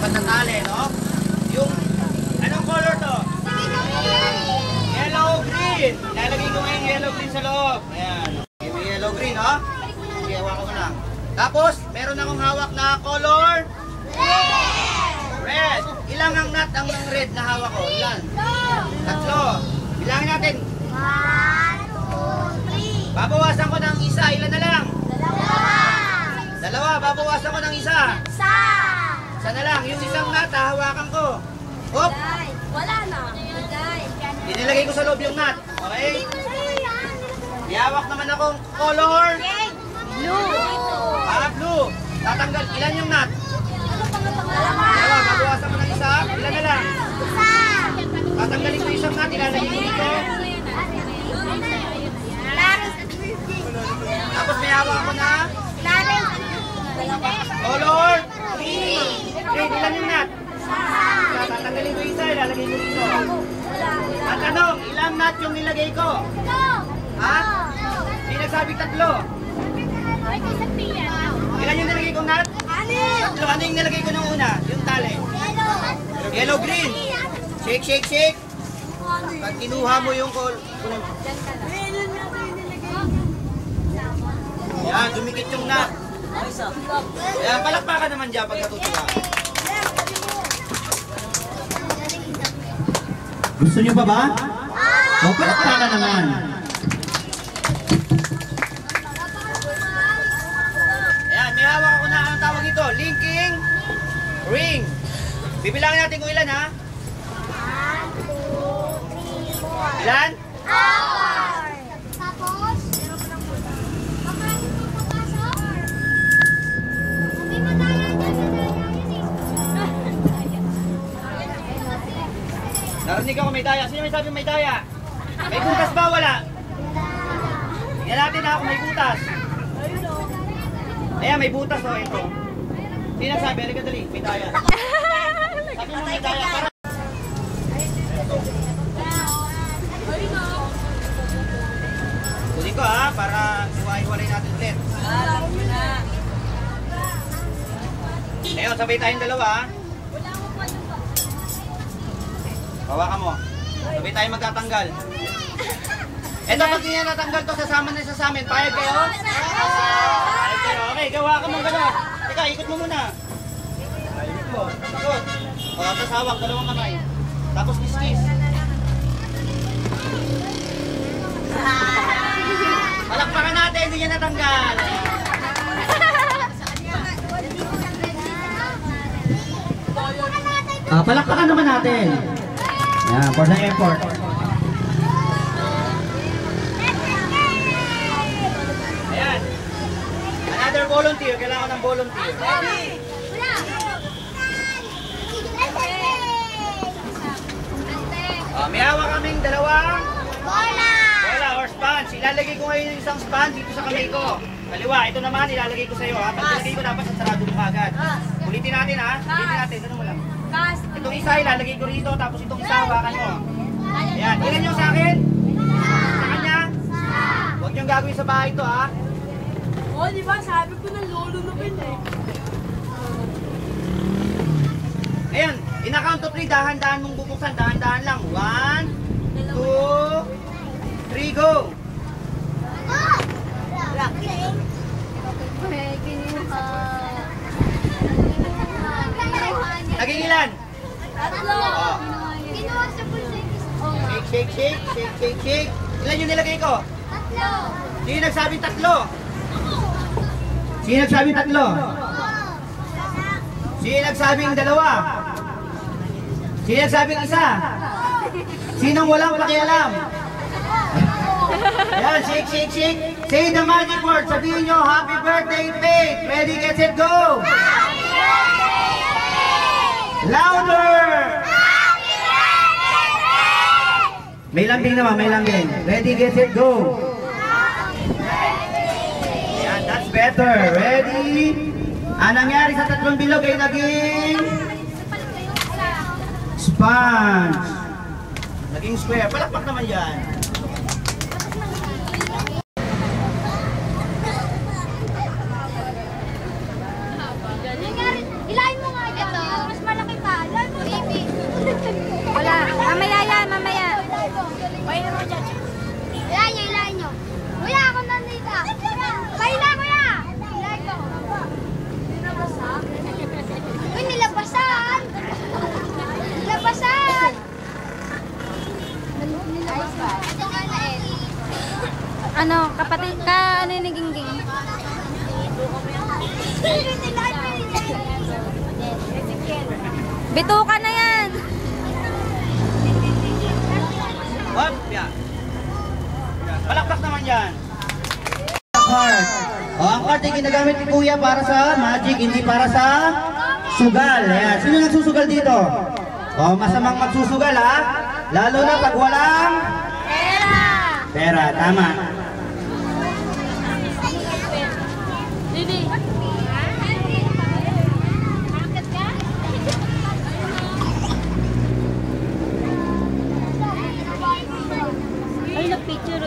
apat na tali, no? Yung, anong color to? Yellow green. Lalagay ko ngayon yellow green sa loob. Ayan. Yung yellow green, no? Sige, hawakan mo lang. Tapos, meron akong hawak na color. Red. Ilang ang nut ang red na hawak ko? Ilan? Tatlo. Bilangin natin. 1, 2, 3. Babawasan ko ng isa. Ilan na lang? Dalawa. Babawasan ko ng isa. Isa na lang. Yung isang nut, hahawakan ko. Hop. Wala na. Inilagay ko sa loob yung nut. Okay? Ihawak naman akong color. Blue. Blue. Tatanggal. Ilan yung nut? Dalawa. Babawasan ko ng isa. Ilan na lang? Tatanggalin ko isang nut. Ilalagay ko dito. Tapos may hawak ako na color green. Green. Ilan yung nut? Tatanggalin ko isa. Ilalagay ko dito. At anong? Ilang nut yung nilagay ko? Ha? Hindi nagsabing tatlo. Ilan yung nilagay kong nut? Tatlo. Ano yung nilagay ko nung una? Yung tali. Yellow green. Shake, shake, shake. Pag kinuha mo yung yan, dumikit yung nut. Yan, palakpakan naman dyan pag natutuwa. Gusto nyo pa ba? O, palakpakan naman. Ayan, may hawak ako na ang tawag ito, linking ring. Bibilangin natin kung ilan, ha? 1, 2, 3, 4. Ilan? Tapos? Narinig ako may daya. Sino may sabi may daya? May butas ba? Wala? Tingnan natin ha kung may butas. Ayan, may butas o. Ito. Sino nagsabi? Halika dali. May daya. Sabi mo may daya. Para... Tuloy ko ha. Para iwa-iwalay natin ulit. Ngayon, sabay tayong dalawa ha. Hawakan mo. Sabay tayo magtatanggal. Ito pag hindi na natanggal to, sasama na sa amin. Payag kayo? Payag kayo. Okay, gawa ka mong gano'n. Teka, ikot mo muna. Ikot mo. Ikot. O, tapos hawak, dalawang kamay. Tapos kiss-kiss. Palakpakan natin, hindi niya natanggal. Palakpakan naman natin. Yan, for the effort. Ayan. Another volunteer. Kailangan ko ng volunteer. May hawak kaming dalawang bola or sponge. Ilalagay ko ngayon yung isang sponge dito sa kamay ko. Kaliwa, ito naman ilalagay ko sa iyo. Pag ilalagay ko dapat sa sarado mo agad. Ulitin natin ha. Ulitin natin. Ganun mo lang. Itong isa ilalagay ko rito, tapos itong isa hawakan mo. Ayan, ilan nyo sa akin? Sa kanya? Huwag nyo gagawin sa bahay ito ha. Oo, di ba? Sabi ko na lolo na pin eh. Ngayon, in-count to 3, dahan-dahan mong bubuksan, dahan-dahan lang. 1, 2, 3, go! Naging ilan? Tatlo. Shake, shake, shake, shake, shake, shake. Ilan yung nilagay ko? Tatlo. Sino nagsabing tatlo? Sino nagsabing tatlo? Sino nagsabing dalawa? Sino nagsabing isa? Sinong walang pakialam? Yan, shake, shake, shake. Say the magic word. Sabihin nyo, happy birthday, Faith. Ready, get set, go! Louder! May lambing naman, may lambing. Ready, get set, go! Yan, that's better. Ready? Anong nangyari sa tatlong bilog ay naging sponge. Naging square. Palakpak naman yan. Ilahin mo nga ito. Mas malaki. Ilahin nyo. Kuya, ako nandito. Kaila, kuya. Ilahin ko. Uy, nilabasan. Nilabasan. Ano, kapatid ka, ano yung naging-ging? Bituka na yan! Hop, yan. Palakpak naman yan. Card. Ang card ay ginagamit ni Kuya para sa magic, hindi para sa sugal. Ayan. Sino nagsusugal dito? Masamang magsusugal ha. Lalo na pag walang pera. Tama. Didi. Ay, na-picture.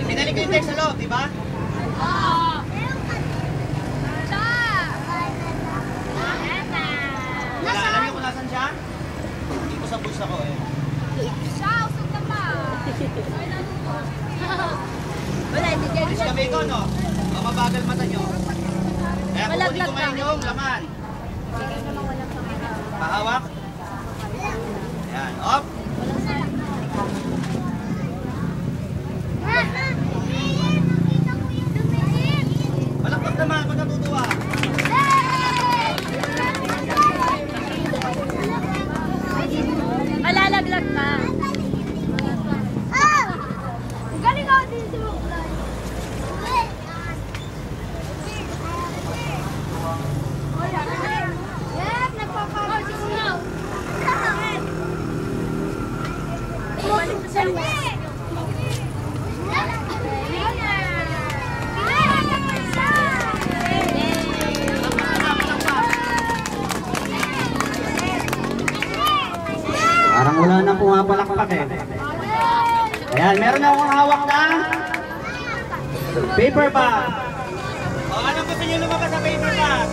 Pinalik ko yung text sa loob, di ba? Wala, alam niyo kung nasan siya? Dito sa bulsa ko eh. Wala, hindi dyan. Alis kami ko, no? O, mabagal mata nyo. Kaya kukunin ko ngayon yung laman. Pahawak. Ayan, op. Malakpak naman pag natutuwa. Malalaglag ka. Galing ako din si Muglan. Yes, nagpapagod na. Parang wala nang pumapalakpak eh. Ayan, meron na akong hawak na paper bag. O, anong gusto nyo lumabas sa paper bag?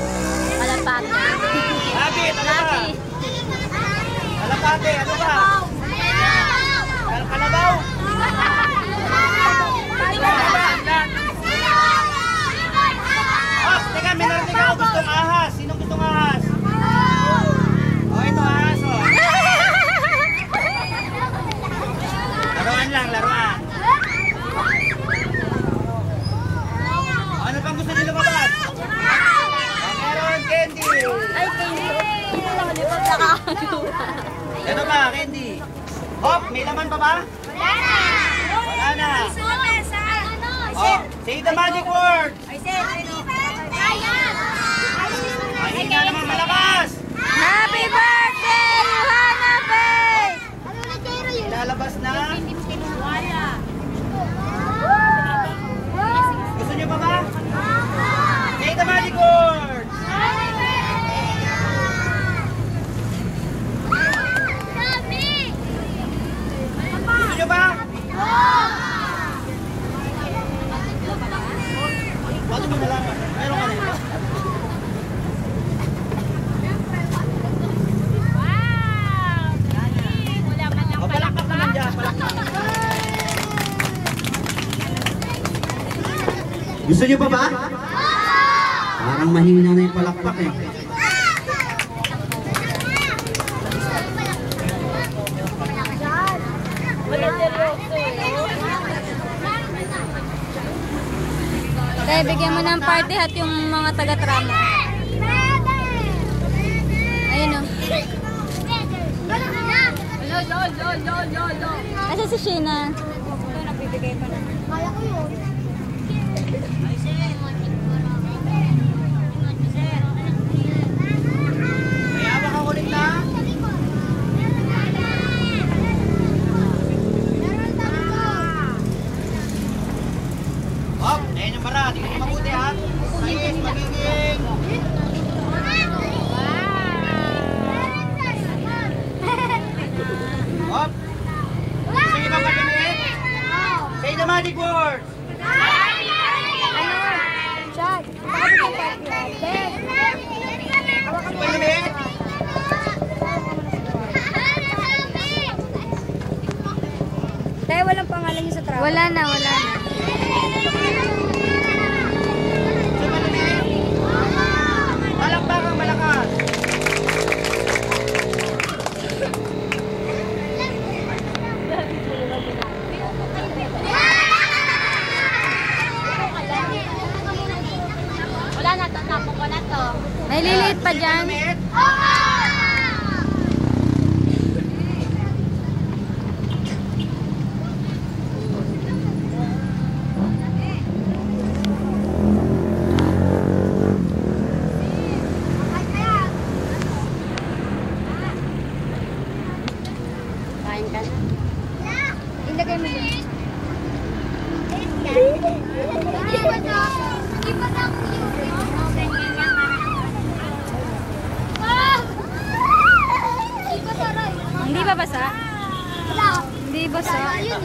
Malapati. Rabbit, ano ba? Laki. Kalapate, ano ba? Kalabaw? Oh, teka, may narinig ako gustong ahas. Sinong gustong ahas? O, ito ahas, o. Laruan lang, laruan. O, ano pang gusto nyo lumabas? O, meron candy. Ay, candy. Nakalipag na ka. Ano ba, candy? Hop, may laman pa ba? Wala na. Oh, say the magic word. Ay, na naman malakas. Happy birthday, Johanna Faye! Lalabas na. Gusto nyo pa ba? Say the magic word. Gusto nyo ba? Paano mo nalaman? Meron ka nito? O, palakpak naman dyan, palakpak. Gusto nyo pa ba? Parang mahina na yung palakpak eh. Kaya bigyan mo ng party hat yung mga taga-trama. Ayun o. Asa si Sheena? Ito, nagbibigay pa na. Kaya ko yun. May hawak ako ulit na. Hop, ayan yung bara. Tingnan mo mabuti ha. Ayos, magiging. Hop. Gusto nyo ba magkamit? Say the magic words. Tayo walang pangalan niyo sa trabaho. Wala na, wala na. Palakpakan malakas. Wala na to, tapos ko na to. May liliit pa dyan. Kain ka na. Ilagay mo yun. Hindi ba basa? Wala. Hindi basa. Ayun.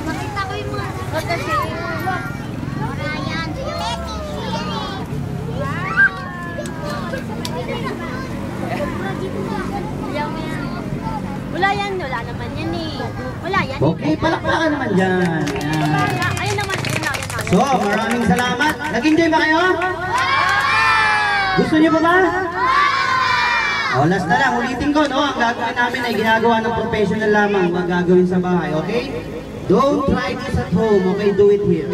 Nakita ko yung mga... Kasi... Ryan. Wala yan. Wala naman yan eh. Wala yan. Okay, palakpakan naman dyan. Ayan. Ayun naman. So, maraming salamat. Nag-enjoy ba kayo? Gusto niyo pa ba? O, last na lang. Ulitin ko, no? Ang gagawin namin ay ginagawa ng professional lamang. Ang gagawin sa bahay, okay? Don't try this at home, okay? Do it here.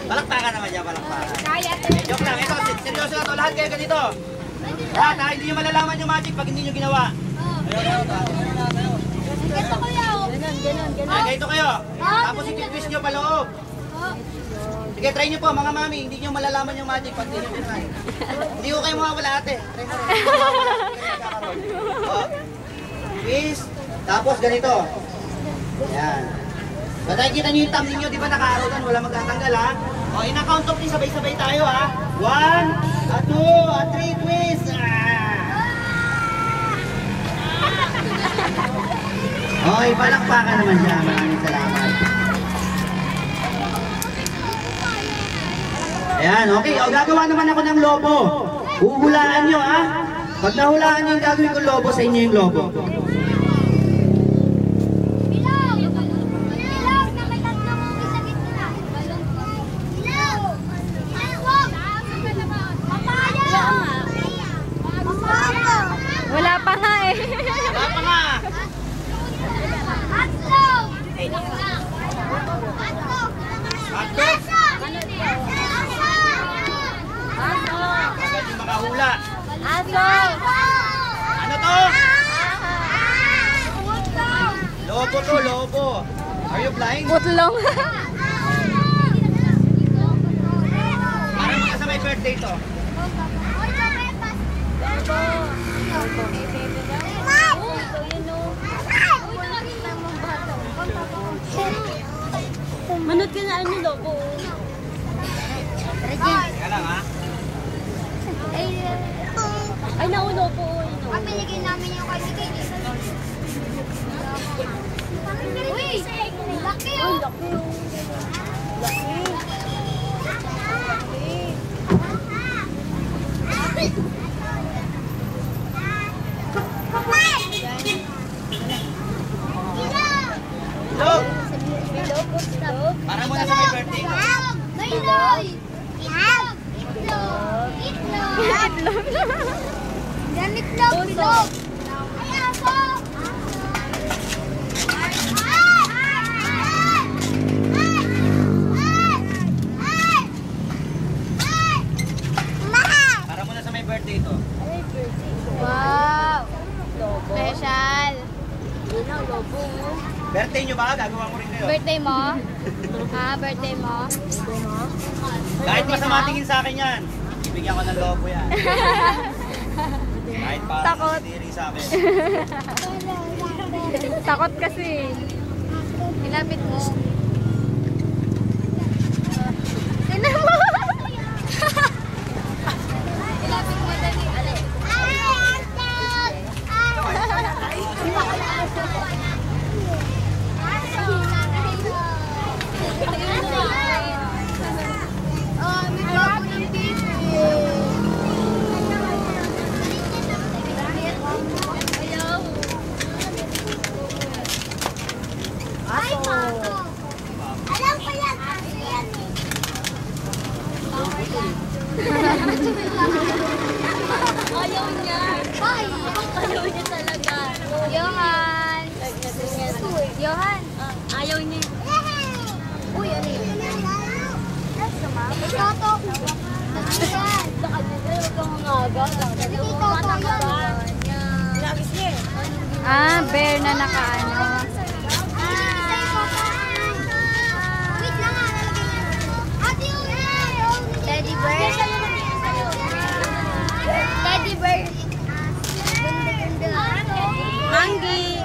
Palakpakan naman dyan, palakpakan. Joke lang, ito, seryoso na to. Lahat kayo ganito. Lahat ha, hindi nyo malalaman yung magic pag hindi nyo ginawa. Ganito kayo. Tapos ititwist nyo paloob. Sige, try nyo po mga mami. Hindi nyo malalaman yung magic pag hindi nyo tinry. Hindi ko kayo mawawala ate. Try mo rin. Twist. Tapos ganito. Yan. So, nakikita nyo yung thumb ninyo, di ba naka-arrow doon, wala magtatanggal ha? O, in-count of 3, sabay-sabay tayo ha? 1, 2, 3, twist! Okay, palakpakan naman siya. Maraming salamat. Ayan, okay. O, gagawa naman ako ng lobo. Huhulaan nyo ha? Pag nahulaan nyo yung gagawin ko lobo, sa inyo yung lobo. Wala pa nga eh. Wala pa nga! Hotdog! Agad yung makahula. Ano to? Lobo to, lobo. Are you blind? Putlong. Parang mga sa may birthday to. Manod ka na ano, lobo. Teka lang ha. Ay, naulo po. Pinigay namin yung kaibigan. Uy! Laki oh! Log! Para muna sa may birthday ko. Mayroy! Itlog! Itlog! Itlog! Yan itlog! Itlog! Ay, aso! Para muna sa may birthday to. Wow. Special. Birthday nyo ba? Gagawa mo rin kayo. Birthday mo? Ha? Birthday mo? Kahit masama tingin sa akin yan, ibigyan ko ng lobo yan. Kahit parang Takot. hindi sa akin. Takot kasi. Ilapit mo. Johan. Ayaw niya. Uy, ano yun? Toto. Bear na nakaano. Wait lang nga. Teddy bear. Teddy bear. Manggi.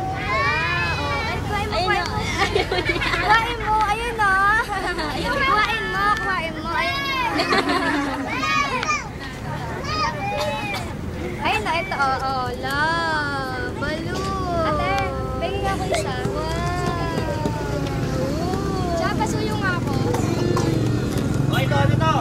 Kuhain mo, ayun o. Kuhain mo, ayun. Ayun na, ito o. Oh, love, balloon. Ate, bigyan ako isa. Wow. Tsaka pasuyo nga ako. O, ito, ano to?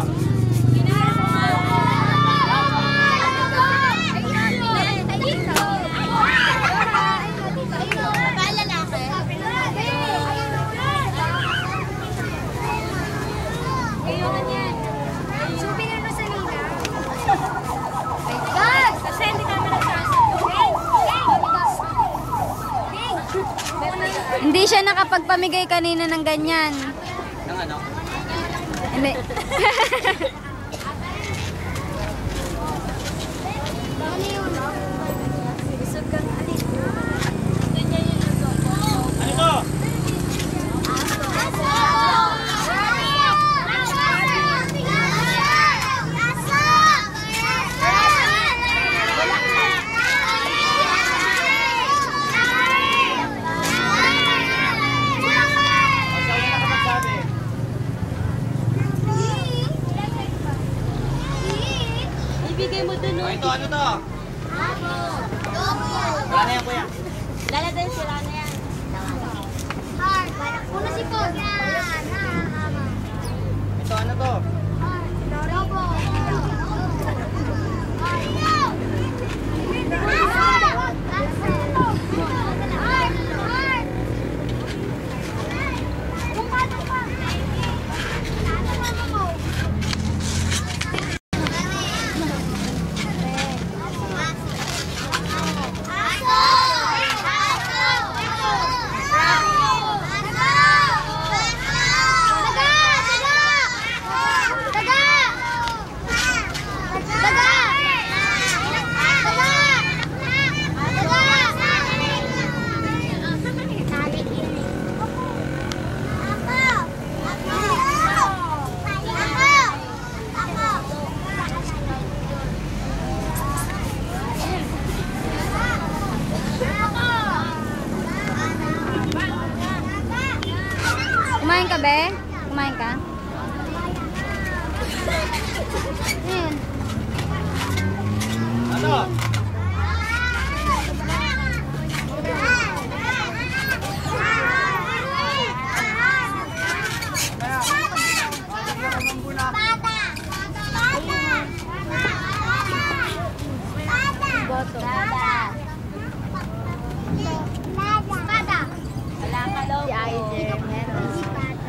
Hindi siya nakapagpamigay kanina ng ganyan. Ng ano? Hindi. Ano to? O, sa'yo na kapagsabi. Ibigay mo dun. O, ito, ano to? Wala na yan, kuya. Laladan sila na yan. Una si Pog. Ito, ano to? Lobo. Kumain ka, be? Kumain ka? Ayan. Ano?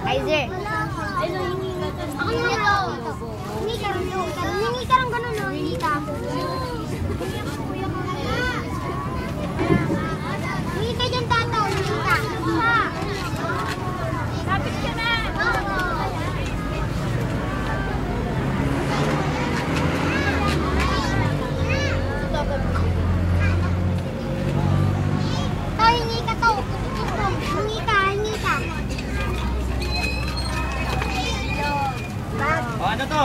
Aizer. Ako yung yellow. Hindi ka rin yun. Hindi ka rin ganun, no? Hindi ka. Hindi ka dyan, tataw. Hindi ka. Kapit ka na. To, hingi ka to. Hingi ka, hingi ka. O, ano to?